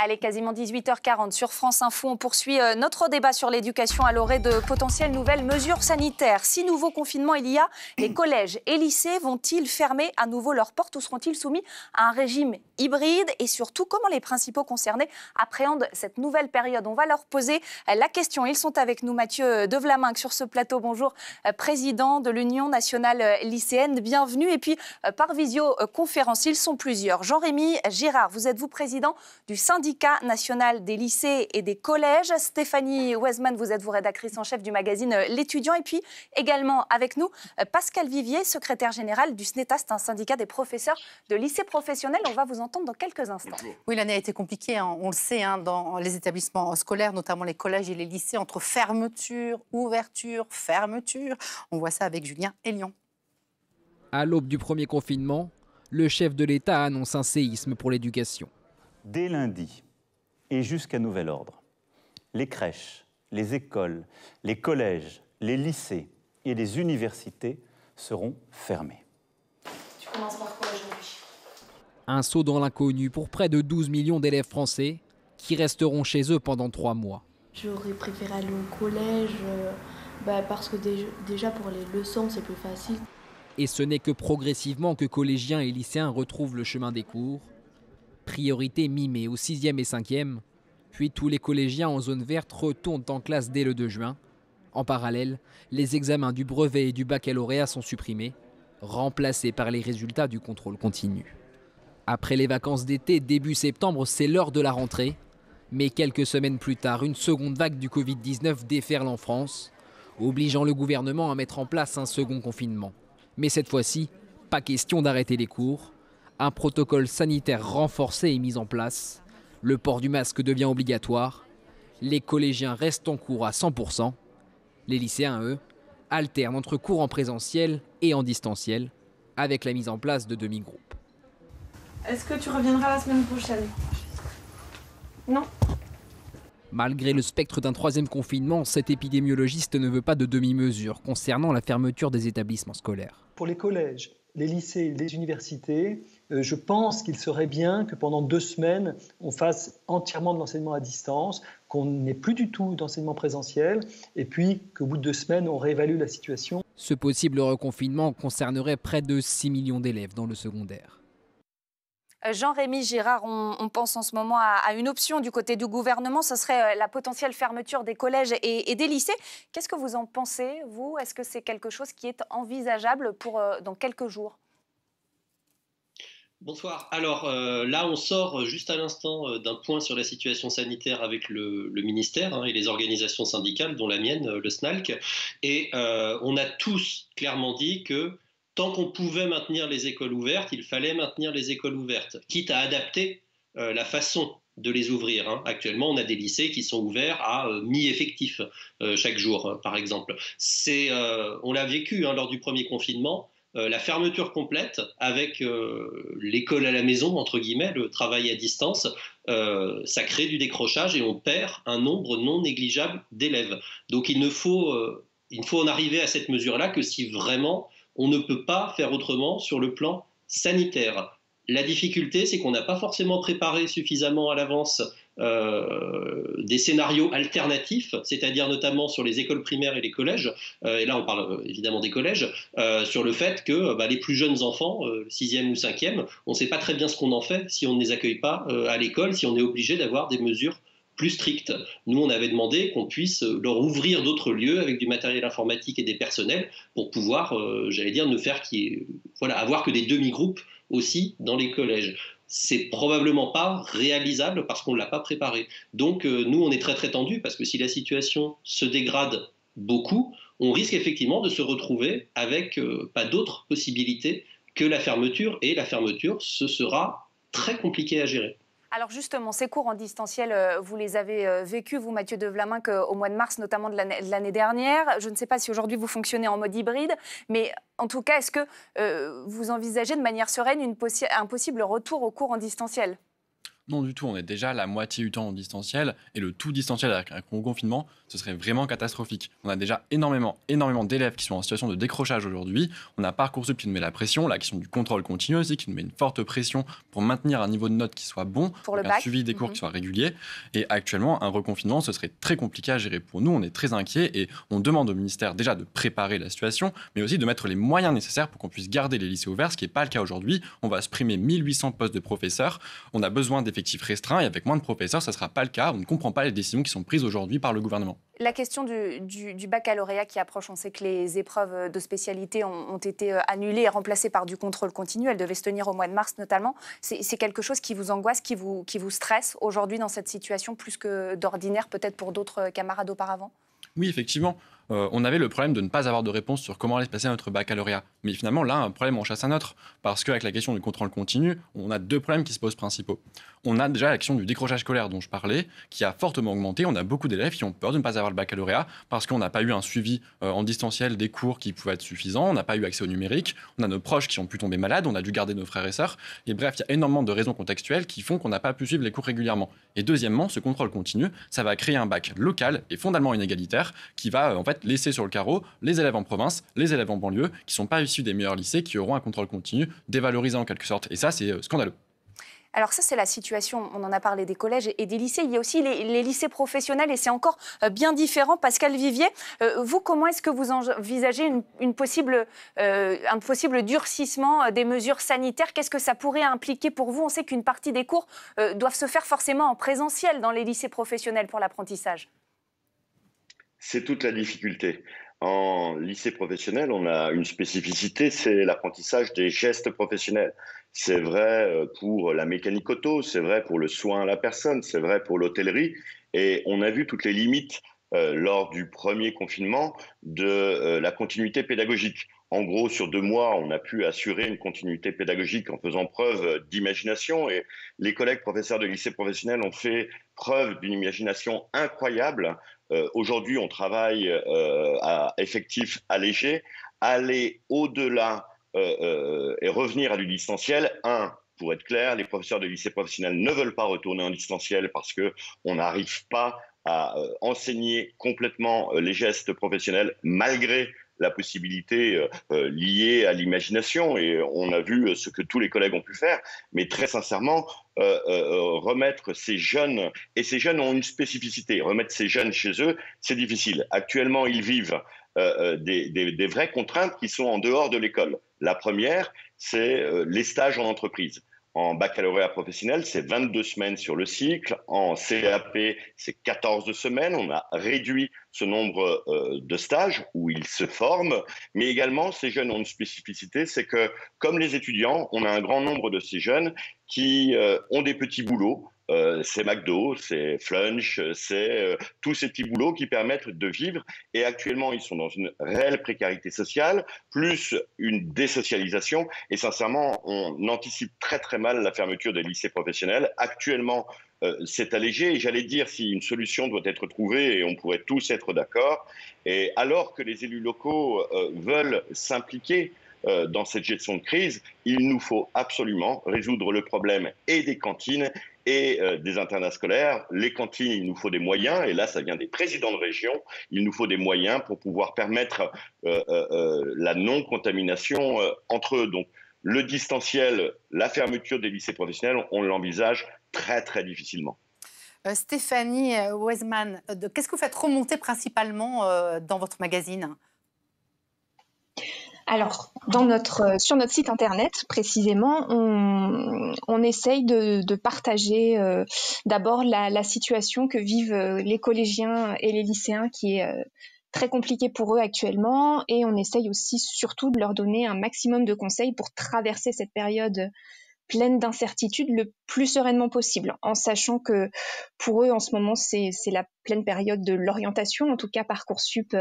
Allez, quasiment 18h40 sur France Info. On poursuit notre débat sur l'éducation à l'orée de potentielles nouvelles mesures sanitaires. Si nouveau confinement il y a, les collèges et lycées vont-ils fermer à nouveau leurs portes ou seront-ils soumis à un régime hybride? Et surtout, comment les principaux concernés appréhendent cette nouvelle période? On va leur poser la question. Ils sont avec nous. Mathieu Devlaminck sur ce plateau. Bonjour, président de l'Union nationale lycéenne. Bienvenue. Et puis, par visioconférence, ils sont plusieurs. Jean-Rémy Girard, vous êtes président du syndicat national des lycées et des collèges. Stéphanie Weisman, vous êtes rédactrice en chef du magazine L'Étudiant. Et puis également avec nous, Pascal Vivier, secrétaire général du SNETAST, un syndicat des professeurs de lycées professionnels. On va vous entendre dans quelques instants. Oui, l'année a été compliquée, on le sait, dans les établissements scolaires, notamment les collèges et les lycées, entre fermeture, ouverture, fermeture. On voit ça avec Julien Elion. À l'aube du premier confinement, le chef de l'État annonce un séisme pour l'éducation. Dès lundi et jusqu'à nouvel ordre, les crèches, les écoles, les collèges, les lycées et les universités seront fermés. Tu commences par quoi aujourd'hui? Un saut dans l'inconnu pour près de 12 millions d'élèves français qui resteront chez eux pendant 3 mois. J'aurais préféré aller au collège parce que déjà pour les leçons c'est plus facile. Et ce n'est que progressivement que collégiens et lycéens retrouvent le chemin des cours. Priorité mi-mai aux 6e et 5e, puis tous les collégiens en zone verte retournent en classe dès le 2 juin. En parallèle, les examens du brevet et du baccalauréat sont supprimés, remplacés par les résultats du contrôle continu. Après les vacances d'été, début septembre, c'est l'heure de la rentrée. Mais quelques semaines plus tard, une seconde vague du Covid-19 déferle en France, obligeant le gouvernement à mettre en place un second confinement. Mais cette fois-ci, pas question d'arrêter les cours. Un protocole sanitaire renforcé est mis en place. Le port du masque devient obligatoire. Les collégiens restent en cours à 100%. Les lycéens, eux, alternent entre cours en présentiel et en distanciel, avec la mise en place de demi-groupes. Est-ce que tu reviendras la semaine prochaine? Non. Malgré le spectre d'un 3e confinement, cet épidémiologiste ne veut pas de demi-mesure concernant la fermeture des établissements scolaires. Pour les collèges, les lycées, les universités, je pense qu'il serait bien que pendant 2 semaines, on fasse entièrement de l'enseignement à distance, qu'on n'ait plus du tout d'enseignement présentiel, et puis qu'au bout de 2 semaines, on réévalue la situation. Ce possible reconfinement concernerait près de 6 millions d'élèves dans le secondaire. Jean-Rémy Girard, on pense en ce moment à une option du côté du gouvernement, ce serait la potentielle fermeture des collèges et des lycées. Qu'est-ce que vous en pensez, vous? Est-ce que c'est quelque chose qui est envisageable pour dans quelques jours? Bonsoir. Alors là, on sort juste à l'instant d'un point sur la situation sanitaire avec le ministère et les organisations syndicales, dont la mienne, le SNALC. Et on a tous clairement dit que tant qu'on pouvait maintenir les écoles ouvertes, il fallait maintenir les écoles ouvertes, quitte à adapter la façon de les ouvrir. Actuellement, on a des lycées qui sont ouverts à mi-effectif chaque jour, par exemple. On l'a vécu lors du premier confinement. La fermeture complète avec l'école à la maison, entre guillemets, le travail à distance, ça crée du décrochage et on perd un nombre non négligeable d'élèves. Donc il ne faut en arriver à cette mesure-là que si vraiment on ne peut pas faire autrement sur le plan sanitaire. La difficulté, c'est qu'on n'a pas forcément préparé suffisamment à l'avance des scénarios alternatifs, c'est-à-dire notamment sur les écoles primaires et les collèges, et là on parle évidemment des collèges, sur le fait que les plus jeunes enfants, 6e ou 5e, on ne sait pas très bien ce qu'on en fait si on ne les accueille pas à l'école, si on est obligé d'avoir des mesures plus strictes. Nous, on avait demandé qu'on puisse leur ouvrir d'autres lieux avec du matériel informatique et des personnels pour pouvoir, ne faire avoir que des demi-groupes aussi dans les collèges. C'est probablement pas réalisable parce qu'on ne l'a pas préparé. Donc nous, on est très très tendus parce que si la situation se dégrade beaucoup, on risque effectivement de se retrouver avec pas d'autre possibilité que la fermeture. Et la fermeture, ce sera très compliqué à gérer. Alors justement, ces cours en distanciel, vous les avez vécus, vous Mathieu Devlaminck, au mois de mars, notamment de l'année dernière. Je ne sais pas si aujourd'hui vous fonctionnez en mode hybride, mais en tout cas, est-ce que vous envisagez de manière sereine un possible retour aux cours en distanciel? Non du tout, on est déjà la moitié du temps en distanciel et le tout distanciel avec un confinement, ce serait vraiment catastrophique. On a déjà énormément d'élèves qui sont en situation de décrochage aujourd'hui. On a Parcoursup qui nous met la pression, la question du contrôle continu aussi qui nous met une forte pression pour maintenir un niveau de notes qui soit bon, pour le un bac. suivi des cours qui soit régulier. Et actuellement, un reconfinement, ce serait très compliqué à gérer pour nous. On est très inquiets et on demande au ministère déjà de préparer la situation, mais aussi de mettre les moyens nécessaires pour qu'on puisse garder les lycées ouverts, ce qui n'est pas le cas aujourd'hui. On va supprimer 1800 postes de professeurs. On a besoin d'effectifs restreints et avec moins de professeurs, ça ne sera pas le cas. On ne comprend pas les décisions qui sont prises aujourd'hui par le gouvernement. La question du baccalauréat qui approche, on sait que les épreuves de spécialité ont été annulées et remplacées par du contrôle continu. Elles devaient se tenir au mois de mars notamment. C'est quelque chose qui vous angoisse, qui vous stresse aujourd'hui dans cette situation plus que d'ordinaire peut-être pour d'autres camarades auparavant ? Oui, effectivement. On avait le problème de ne pas avoir de réponse sur comment allait se passer notre baccalauréat. Mais finalement, là, un problème en chasse un autre. Parce qu'avec la question du contrôle continu, on a deux problèmes qui se posent principaux. On a déjà la question du décrochage scolaire dont je parlais, qui a fortement augmenté. On a beaucoup d'élèves qui ont peur de ne pas avoir le baccalauréat parce qu'on n'a pas eu un suivi en distanciel des cours qui pouvaient être suffisants. On n'a pas eu accès au numérique. On a nos proches qui ont pu tomber malades. On a dû garder nos frères et sœurs. Et bref, il y a énormément de raisons contextuelles qui font qu'on n'a pas pu suivre les cours régulièrement. Et deuxièmement, ce contrôle continu, ça va créer un bac local et fondamentalement inégalitaire qui va en fait laisser sur le carreau les élèves en province, les élèves en banlieue qui ne sont pas issus des meilleurs lycées, qui auront un contrôle continu dévalorisé en quelque sorte. Et ça, c'est scandaleux. Alors ça, c'est la situation, on en a parlé des collèges et des lycées. Il y a aussi les lycées professionnels et c'est encore bien différent. Pascal Vivier, vous, comment est-ce que vous envisagez un possible durcissement des mesures sanitaires ? Qu'est-ce que ça pourrait impliquer pour vous ? On sait qu'une partie des cours doivent se faire forcément en présentiel dans les lycées professionnels pour l'apprentissage. C'est toute la difficulté. En lycée professionnel, on a une spécificité, c'est l'apprentissage des gestes professionnels. C'est vrai pour la mécanique auto, c'est vrai pour le soin à la personne, c'est vrai pour l'hôtellerie. Et on a vu toutes les limites lors du premier confinement de la continuité pédagogique. En gros, sur 2 mois, on a pu assurer une continuité pédagogique en faisant preuve d'imagination. Et les collègues professeurs de lycée professionnel ont fait preuve d'une imagination incroyable. Aujourd'hui, on travaille à effectifs allégés. Aller au-delà et revenir à du distanciel, pour être clair, les professeurs de lycée professionnel ne veulent pas retourner en distanciel parce qu'on n'arrive pas à enseigner complètement les gestes professionnels malgré la possibilité liée à l'imagination. Et on a vu ce que tous les collègues ont pu faire. Mais très sincèrement, remettre ces jeunes, et ces jeunes ont une spécificité, remettre ces jeunes chez eux, c'est difficile. Actuellement, ils vivent des vraies contraintes qui sont en dehors de l'école. La première, c'est les stages en entreprise. En baccalauréat professionnel, c'est 22 semaines sur le cycle. En CAP, c'est 14 semaines. On a réduit ce nombre de stages où ils se forment. Mais également, ces jeunes ont une spécificité, c'est que, comme les étudiants, on a un grand nombre de ces jeunes qui ont des petits boulots. C'est McDo, c'est Flunch, c'est tous ces petits boulots qui permettent de vivre. Et actuellement, ils sont dans une réelle précarité sociale, plus une désocialisation. Et sincèrement, on anticipe très très mal la fermeture des lycées professionnels. Actuellement, c'est allégé. Et j'allais dire, si une solution doit être trouvée, et on pourrait tous être d'accord, et alors que les élus locaux veulent s'impliquer dans cette gestion de crise, il nous faut absolument résoudre le problème et des cantines et des internats scolaires. Les cantines, il nous faut des moyens, et là, ça vient des présidents de région. Il nous faut des moyens pour pouvoir permettre la non-contamination entre eux. Donc, le distanciel, la fermeture des lycées professionnels, on l'envisage très, très difficilement. Stéphanie Weisman, qu'est-ce que vous faites remonter principalement dans votre magazine ? Alors, sur notre site internet, précisément, on essaye de partager d'abord la situation que vivent les collégiens et les lycéens, qui est très compliquée pour eux actuellement, et on essaye aussi surtout de leur donner un maximum de conseils pour traverser cette période pleine d'incertitudes le plus sereinement possible, en sachant que pour eux, en ce moment, c'est la pleine période de l'orientation. En tout cas, Parcoursup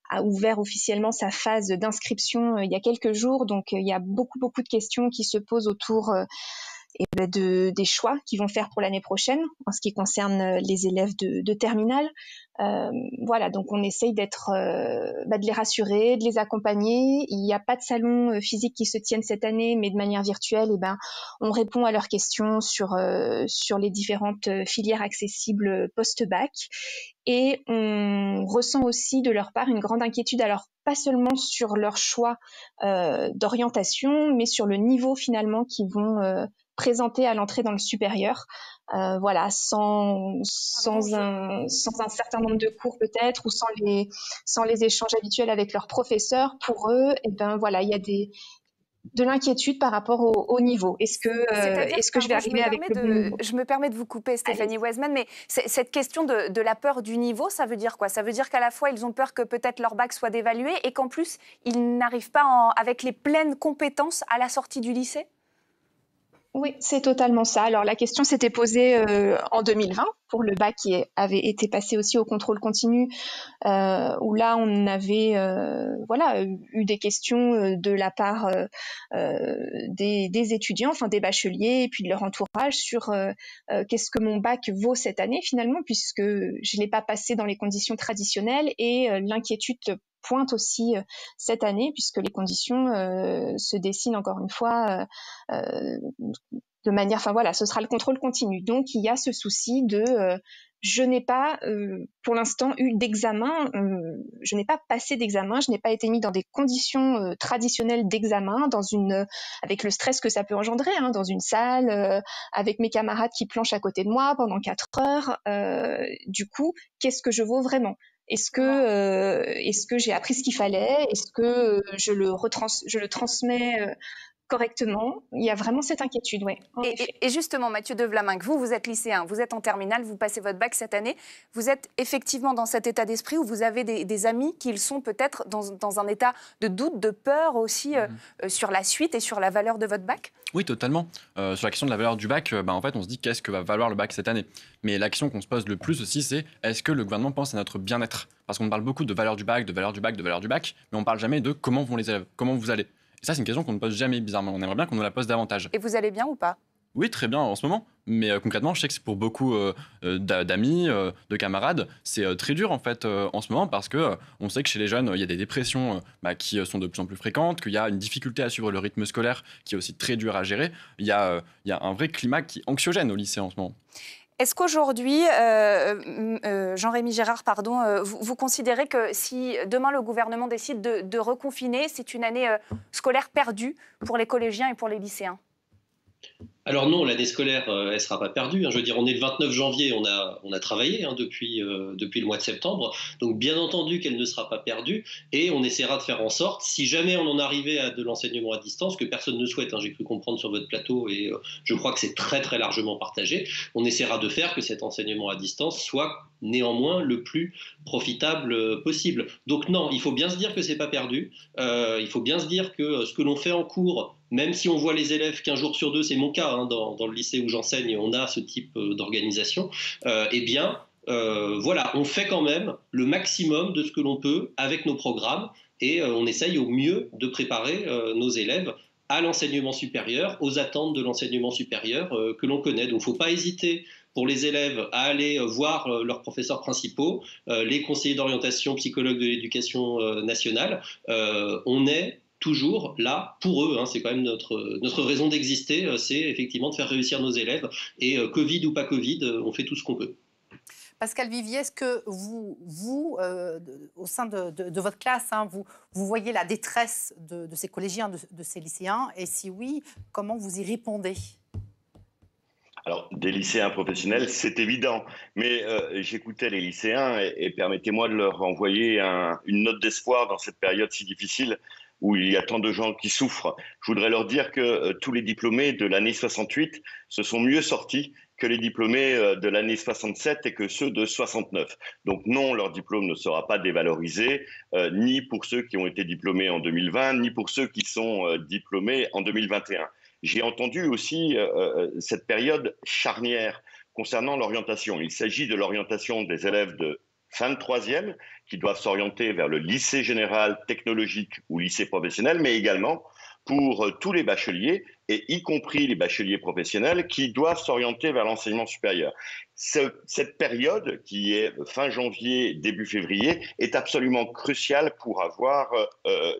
a ouvert officiellement sa phase d'inscription il y a quelques jours, donc il y a beaucoup de questions qui se posent autour des choix qu'ils vont faire pour l'année prochaine en ce qui concerne les élèves de terminale. Voilà, donc on essaye de les rassurer, de les accompagner. Il n'y a pas de salon physique qui se tienne cette année, mais de manière virtuelle, on répond à leurs questions sur les différentes filières accessibles post-bac. Et on ressent aussi de leur part une grande inquiétude, alors pas seulement sur leur choix d'orientation, mais sur le niveau finalement qu'ils vont présenter à l'entrée dans le supérieur. Voilà, sans un certain nombre de cours peut-être, ou sans les échanges habituels avec leurs professeurs. Pour eux, voilà, il y a de l'inquiétude par rapport au niveau. Est-ce que je vais arriver avec le bon niveau ? Je me permets de vous couper, Stéphanie Waisman, mais cette question de la peur du niveau, ça veut dire quoi ? Ça veut dire qu'à la fois, ils ont peur que peut-être leur bac soit dévalué et qu'en plus, ils n'arrivent pas avec les pleines compétences à la sortie du lycée ? Oui, c'est totalement ça. Alors la question s'était posée en 2020 pour le bac qui avait été passé aussi au contrôle continu, où là on avait eu des questions de la part des étudiants, enfin des bacheliers et puis de leur entourage sur qu'est-ce que mon bac vaut cette année finalement, puisque je l'ai pas passé dans les conditions traditionnelles, et l'inquiétude pointe aussi cette année, puisque les conditions se dessinent encore une fois de manière, ce sera le contrôle continu. Donc il y a ce souci de je n'ai pas pour l'instant eu d'examen, je n'ai pas passé d'examen, je n'ai pas été mis dans des conditions traditionnelles d'examen, avec le stress que ça peut engendrer, dans une salle, avec mes camarades qui planchent à côté de moi pendant 4 heures. Du coup, qu'est-ce que je vaux vraiment ? Est-ce que j'ai appris ce qu'il fallait ? Est-ce que je le transmets correctement ? Il y a vraiment cette inquiétude, oui. Et justement, Mathieu de Vlaminck, vous êtes lycéen, vous êtes en terminale, vous passez votre bac cette année. Vous êtes effectivement dans cet état d'esprit où vous avez des amis qui sont peut-être dans un état de doute, de peur aussi sur la suite et sur la valeur de votre bac ? Oui, totalement. Sur la question de la valeur du bac, en fait, on se dit qu'est-ce que va valoir le bac cette année ? Mais la question qu'on se pose le plus aussi, c'est est-ce que le gouvernement pense à notre bien-être ? Parce qu'on parle beaucoup de valeur du bac, mais on ne parle jamais de comment vont les élèves, comment vous allez. Et ça, c'est une question qu'on ne pose jamais, bizarrement. On aimerait bien qu'on nous la pose davantage. Et vous allez bien ou pas ? Oui, très bien en ce moment. Mais concrètement, je sais que c'est pour beaucoup d'amis, de camarades, c'est très dur en fait en ce moment, parce que on sait que chez les jeunes, il y a des dépressions qui sont de plus en plus fréquentes, qu'il y a une difficulté à suivre le rythme scolaire qui est aussi très dur à gérer. Il y a un vrai climat anxiogène au lycée en ce moment. Est-ce qu'aujourd'hui, Jean-Rémy Gérard, vous considérez que si demain le gouvernement décide de reconfiner, c'est une année scolaire perdue pour les collégiens et pour les lycéens ? Alors non, l'année scolaire, elle ne sera pas perdue. Je veux dire, on est le 29 janvier, on a travaillé depuis le mois de septembre. Donc bien entendu qu'elle ne sera pas perdue, et on essaiera de faire en sorte, si jamais on en arrivait à de l'enseignement à distance, que personne ne souhaite, j'ai cru comprendre sur votre plateau, et je crois que c'est très très largement partagé, on essaiera de faire que cet enseignement à distance soit néanmoins le plus profitable possible. Donc non, il faut bien se dire que ce n'est pas perdu. Il faut bien se dire que ce que l'on fait en cours, même si on voit les élèves qu'un jour sur deux, c'est mon cas, dans le lycée où j'enseigne, on a ce type d'organisation, voilà, on fait quand même le maximum de ce que l'on peut avec nos programmes, et on essaye au mieux de préparer nos élèves à l'enseignement supérieur, aux attentes de l'enseignement supérieur que l'on connaît. Donc il ne faut pas hésiter pour les élèves à aller voir leurs professeurs principaux, les conseillers d'orientation, psychologues de l'éducation nationale. On est toujours là pour eux, c'est quand même notre raison d'exister, c'est effectivement de faire réussir nos élèves, et Covid ou pas Covid, on fait tout ce qu'on peut. Pascal Vivier, est-ce que vous au sein de votre classe, vous voyez la détresse de ces collégiens, de ces lycéens, et si oui, comment vous y répondez ? Alors, des lycéens professionnels, c'est évident, mais j'écoutais les lycéens et permettez-moi de leur envoyer une note d'espoir dans cette période si difficile où il y a tant de gens qui souffrent. Je voudrais leur dire que tous les diplômés de l'année 68 se sont mieux sortis que les diplômés de l'année 67 et que ceux de 69. Donc non, leur diplôme ne sera pas dévalorisé, ni pour ceux qui ont été diplômés en 2020, ni pour ceux qui sont diplômés en 2021. J'ai entendu aussi cette période charnière concernant l'orientation. Il s'agit de l'orientation des élèves de fin de troisième qui doivent s'orienter vers le lycée général, technologique ou lycée professionnel, mais également pour tous les bacheliers, et y compris les bacheliers professionnels qui doivent s'orienter vers l'enseignement supérieur. Cette période, qui est fin janvier, début février, est absolument cruciale pour avoir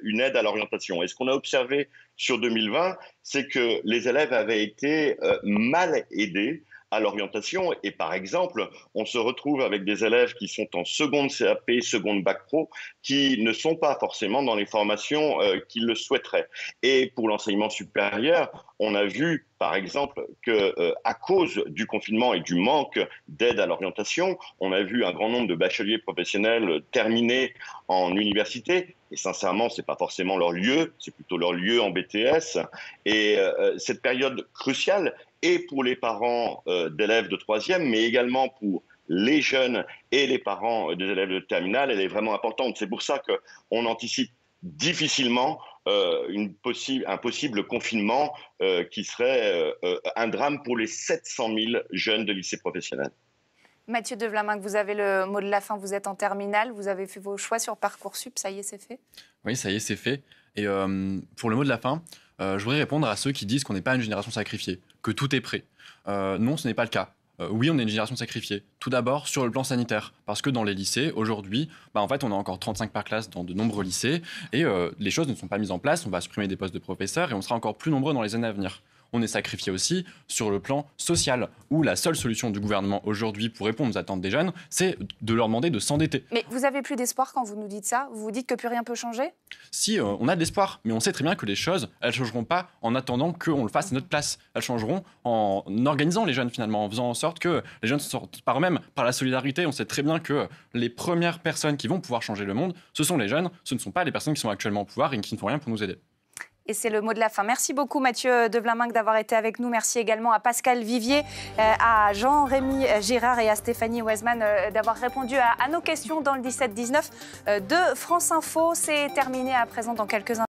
une aide à l'orientation. Et ce qu'on a observé sur 2020, c'est que les élèves avaient été mal aidés à l'orientation. Et par exemple, on se retrouve avec des élèves qui sont en seconde CAP, seconde bac pro, qui ne sont pas forcément dans les formations qu'ils le souhaiteraient. Et pour l'enseignement supérieur, on a vu, par exemple, qu'à cause du confinement et du manque d'aide à l'orientation, on a vu un grand nombre de bacheliers professionnels terminer en université. Et sincèrement, ce n'est pas forcément leur lieu, c'est plutôt leur lieu en BTS. Et cette période cruciale, et pour les parents d'élèves de 3e, mais également pour les jeunes et les parents des élèves de terminale, elle est vraiment importante. C'est pour ça qu'on anticipe difficilement un possible confinement qui serait un drame pour les 700 000 jeunes de lycée professionnel. Mathieu de Vlaminck, vous avez le mot de la fin, vous êtes en terminale, vous avez fait vos choix sur Parcoursup, ça y est, c'est fait? Oui, ça y est, c'est fait. Et pour le mot de la fin, je voudrais répondre à ceux qui disent qu'on n'est pas une génération sacrifiée, que tout est prêt. Non, ce n'est pas le cas. Oui, on est une génération sacrifiée. Tout d'abord, sur le plan sanitaire. Parce que dans les lycées, aujourd'hui, en fait, on a encore 35 par classe dans de nombreux lycées. Et les choses ne sont pas mises en place. On va supprimer des postes de professeurs et on sera encore plus nombreux dans les années à venir. On est sacrifié aussi sur le plan social, où la seule solution du gouvernement aujourd'hui pour répondre aux attentes des jeunes, c'est de leur demander de s'endetter. Mais vous avez plus d'espoir quand vous nous dites ça? Vous vous dites que plus rien peut changer? Si, on a de l'espoir, mais on sait très bien que les choses, elles ne changeront pas en attendant qu'on le fasse à notre place. Elles changeront en organisant les jeunes finalement, en faisant en sorte que les jeunes se sortent par eux-mêmes, par la solidarité. On sait très bien que les premières personnes qui vont pouvoir changer le monde, ce sont les jeunes, ce ne sont pas les personnes qui sont actuellement au pouvoir et qui ne font rien pour nous aider. Et c'est le mot de la fin. Merci beaucoup Mathieu de Vlaminck d'avoir été avec nous. Merci également à Pascal Vivier, à Jean-Rémy Girard et à Stéphanie Weisman d'avoir répondu à nos questions dans le 17-19 de France Info. C'est terminé à présent dans quelques instants.